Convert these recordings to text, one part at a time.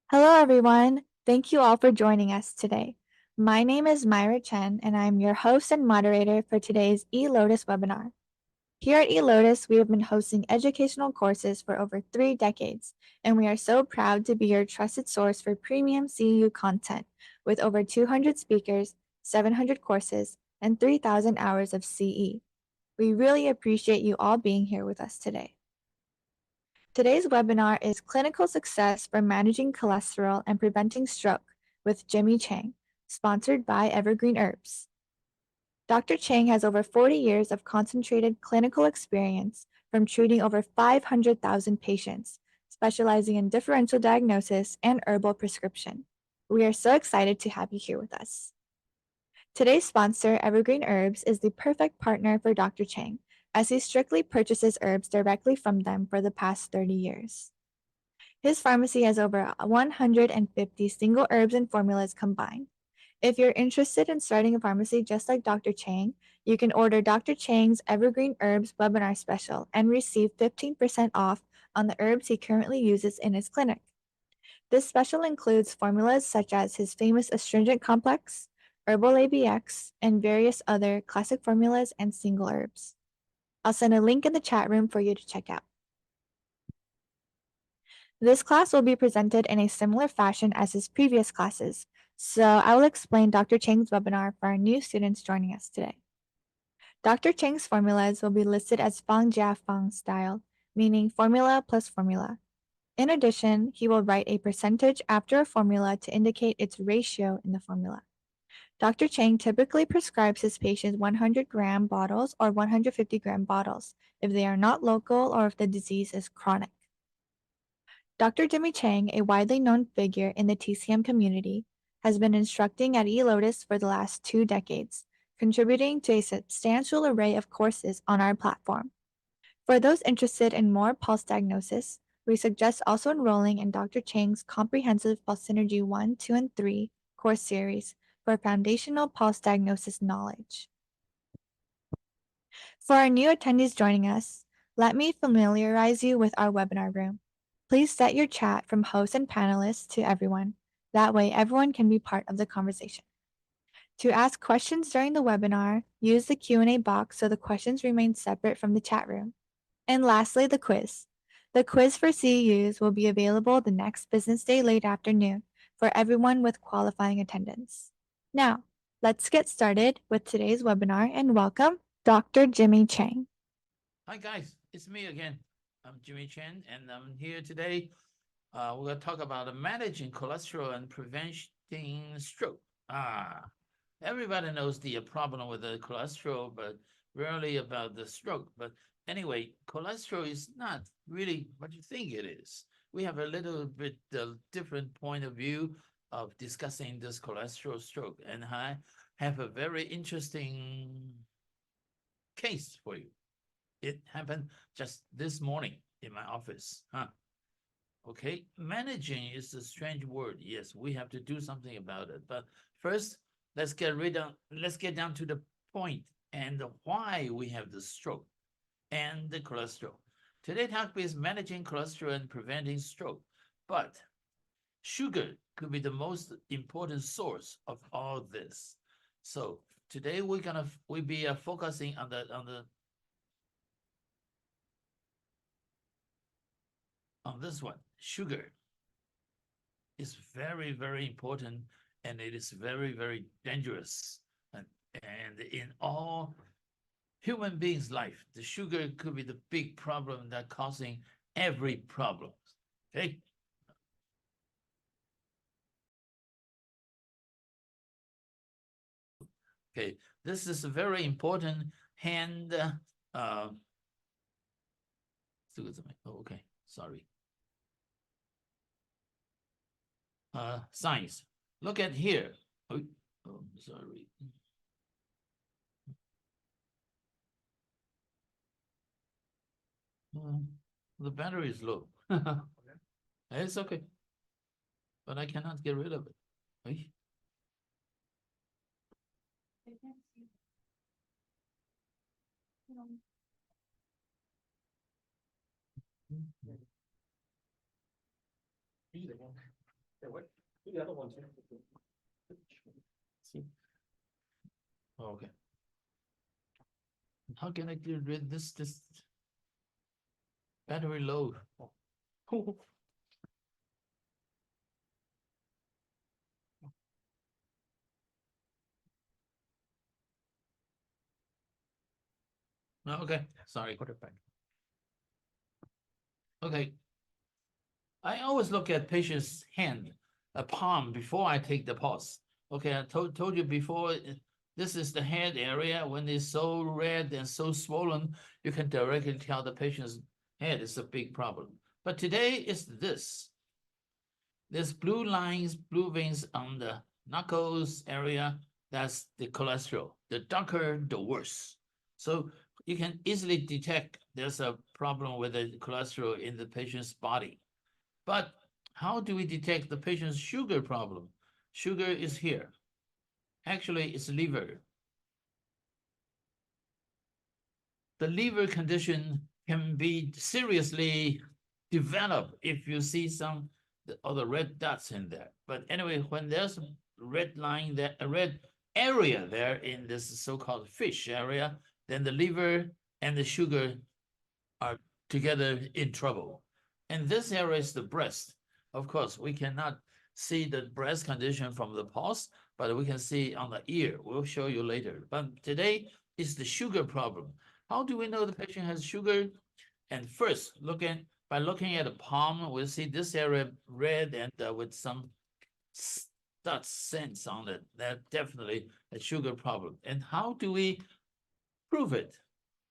Hello, everyone. Thank you all for joining us today. My name is Myra Chen, and I'm your host and moderator for today's eLotus webinar. Here at eLotus, we have been hosting educational courses for over 3 decades, and we are so proud to be your trusted source for premium CEU content with over 200 speakers, 700 courses, and 3,000 hours of CE. We really appreciate you all being here with us today. Today's webinar is Clinical Success for Managing Cholesterol and Preventing Stroke with Jimmy Chang, sponsored by Evergreen Herbs. Dr. Chang has over 40 years of concentrated clinical experience from treating over 500,000 patients, specializing in differential diagnosis and herbal prescription. We are so excited to have you here with us. Today's sponsor, Evergreen Herbs, is the perfect partner for Dr. Chang, as he strictly purchases herbs directly from them for the past 30 years. His pharmacy has over 150 single herbs and formulas combined. If you're interested in starting a pharmacy just like Dr. Chang, you can order Dr. Chang's Evergreen Herbs webinar special and receive 15% off on the herbs he currently uses in his clinic. This special includes formulas such as his famous astringent complex, Herbal ABX, and various other classic formulas and single herbs. I'll send a link in the chat room for you to check out. This class will be presented in a similar fashion as his previous classes, so I will explain Dr. Chang's webinar for our new students joining us today. Dr. Chang's formulas will be listed as Fang Jia Fang style, meaning formula plus formula. In addition, he will write a percentage after a formula to indicate its ratio in the formula. Dr. Chang typically prescribes his patients 100-gram bottles or 150-gram bottles if they are not local or if the disease is chronic. Dr. Jimmy Chang, a widely known figure in the TCM community, has been instructing at eLotus for the last 2 decades, contributing to a substantial array of courses on our platform. For those interested in more pulse diagnosis, we suggest also enrolling in Dr. Chang's comprehensive Pulse Synergy 1, 2, and 3 course series for foundational pulse diagnosis knowledge. For our new attendees joining us, let me familiarize you with our webinar room. Please set your chat from host and panelists to everyone. That way, everyone can be part of the conversation. To ask questions during the webinar, use the Q&A box so the questions remain separate from the chat room. And lastly, the quiz. The quiz for CEUs will be available the next business day late afternoon for everyone with qualifying attendance. Now, let's get started with today's webinar and welcome Dr. Jimmy Chang. Hi guys, it's me again. I'm Jimmy Chen, and I'm here today. We're going to talk about managing cholesterol and preventing stroke. Everybody knows the problem with the cholesterol, but rarely about the stroke. But anyway, cholesterol is not really what you think it is. We have a little bit different point of view of discussing this cholesterol stroke, and I have a very interesting case for you. It happened just this morning in my office. Okay, managing is a strange word. Yes, we have to do something about it. But first, let's get down to the point and why we have the stroke and the cholesterol. Today topic is managing cholesterol and preventing stroke. But sugar could be the most important source of all this. So today we'll be focusing on this one. Sugar is very, very important, and it is very, very dangerous. And in all human beings' life, the sugar could be the big problem that causing every problem. Okay. Okay, this is a very important hand. Okay, sorry. Science. Look at here. Oh, sorry. The battery is low. It's okay, but I cannot get rid of it. Okay. Do the other one too. See? Okay. How can I get rid of this battery low? Okay, sorry. Put it back. Okay. I always look at patient's hand, a palm, before I take the pulse. Okay, I told you before, this is the head area. When it's so red and so swollen, you can directly tell the patient's head is a big problem. But today it's this. There's blue lines, blue veins on the knuckles area. That's the cholesterol. The darker, the worse. So you can easily detect there's a problem with the cholesterol in the patient's body. But how do we detect the patient's sugar problem? Sugar is here. Actually, it's liver. The liver condition can be seriously developed if you see some of the red dots in there. But anyway, when there's a red line there, a red area there in this so-called fish area, then the liver and the sugar are together in trouble. And this area is the breast. Of course, we cannot see the breast condition from the pulse, but we can see on the ear. We'll show you later. But today is the sugar problem. How do we know the patient has sugar? And first, by looking at the palm, we'll see this area red and with some dots sense on it. That definitely a sugar problem. And how do we prove it?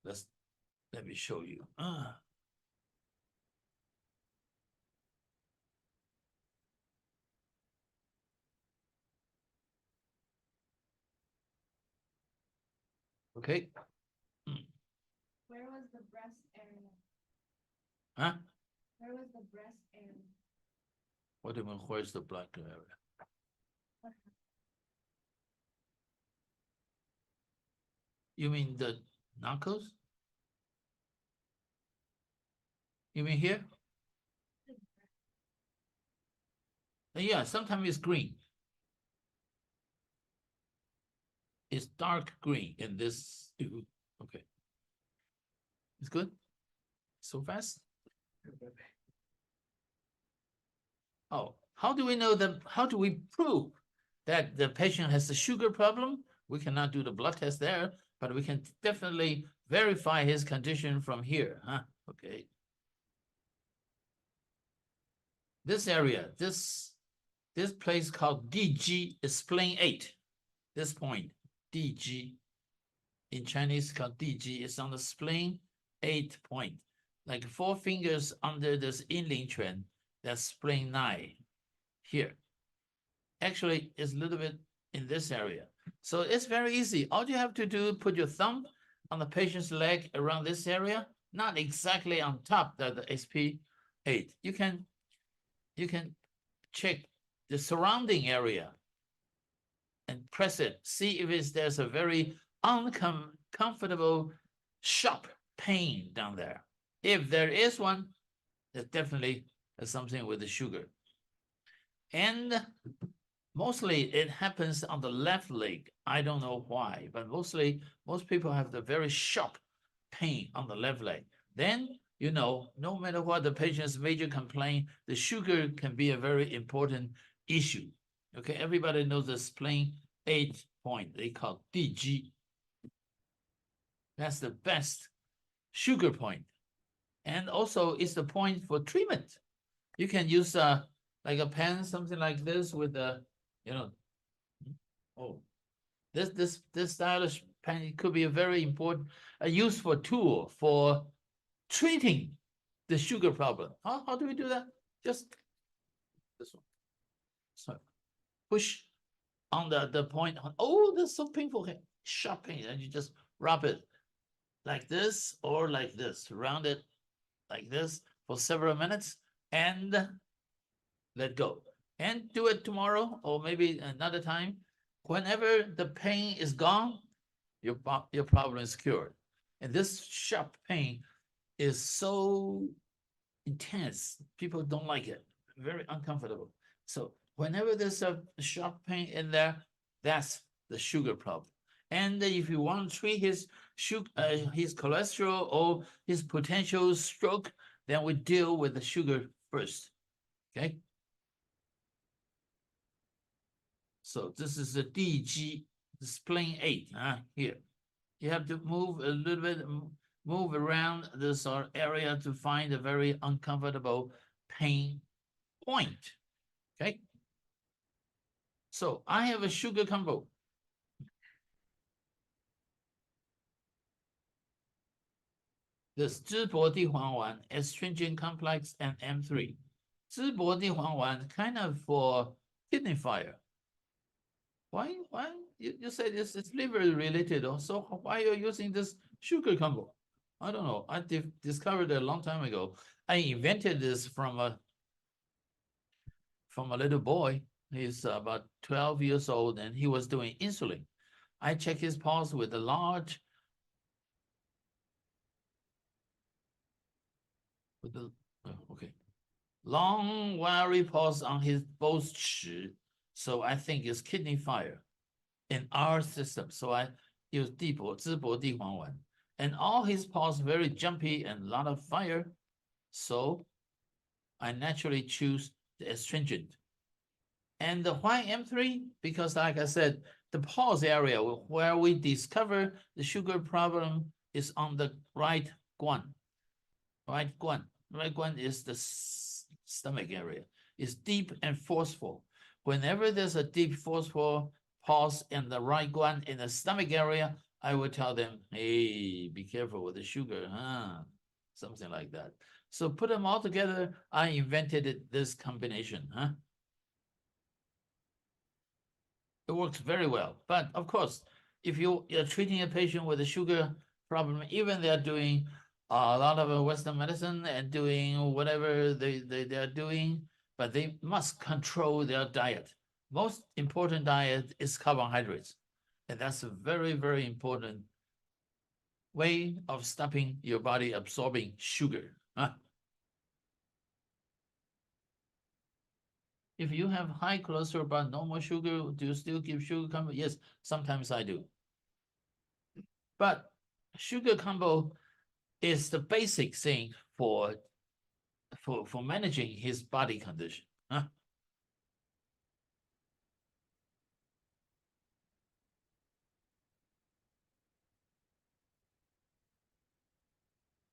Let me show you. Okay. Where was the breast area? Huh? Where was the breast area? What do you mean, where's the black area? You mean the knuckles? You mean here? Yeah, sometimes it's green. It's dark green in this. Okay. It's good? So fast? Oh, how do we know how do we prove that the patient has a sugar problem? We cannot do the blood test there, but we can definitely verify his condition from here, huh? Okay. This area, this place called DG is spleen 8. This point, DG, in Chinese called DG, is on the spleen 8 point. Like 4 fingers under this inling trend, that's spleen 9 here. Actually, it's a little bit in this area. So it's very easy. All you have to do, put your thumb on the patient's leg around this area, not exactly on top of the SP8. You can check the surrounding area and press it. See if there's a very uncomfortable, sharp pain down there. If there is one, there's definitely something with the sugar. And mostly it happens on the left leg. I don't know why, but most people have the very sharp pain on the left leg. Then, no matter what the patient's major complaint, the sugar can be a very important issue. Okay, everybody knows the spleen 8 point, they call DG. That's the best sugar point. And also it's the point for treatment. You can use like a pen, something like this with a, this stylish pen, it could be a very important, a useful tool for treating the sugar problem. How do we do that? Just this one. So push on the point. Oh, that's so painful. Sharp pain, and you just rub it like this or like this, round it like this for several minutes and let go. And do it tomorrow or maybe another time. Whenever the pain is gone, your problem is cured. And this sharp pain is so intense. People don't like it. Very uncomfortable. So Whenever there's a sharp pain in there, that's the sugar problem. And if you want to treat his his cholesterol or his potential stroke, then we deal with the sugar first. Okay. So this is the DG, the spleen 8. Here, you have to move a little bit, move around this area to find a very uncomfortable pain point. Okay. So I have a sugar combo. This 淄博地黄丸, astringent complex, and M3. 淄博地黄丸, kind of for kidney fire. Why you said it's liver related, so why are you using this sugar combo? I don't know. I discovered it a long time ago. I invented this from a little boy. He's about 12 years old, and he was doing insulin. I check his pulse with a large, long wiry pulse on his both chi. So I think it's kidney fire in our system. So I use 淄博地黄丸. And all his pulse very jumpy and a lot of fire. So I naturally choose the astringent. And why M3? Because like I said, the pulse area where we discover the sugar problem is on the right guan. Right guan. Right guan is the stomach area. It's deep and forceful. Whenever there's a deep forceful pulse in the right guan in the stomach area, I would tell them, hey, be careful with the sugar, something like that. So put them all together, I invented this combination, It works very well. But of course, if you're treating a patient with a sugar problem, even they're doing a lot of Western medicine and doing whatever they're doing, but they must control their diet. Most important diet is carbohydrates. And that's a very, very important way of stopping your body absorbing sugar. If you have high cholesterol but normal sugar, do you still give sugar combo? Yes, sometimes I do. But sugar combo is the basic thing for managing his body condition.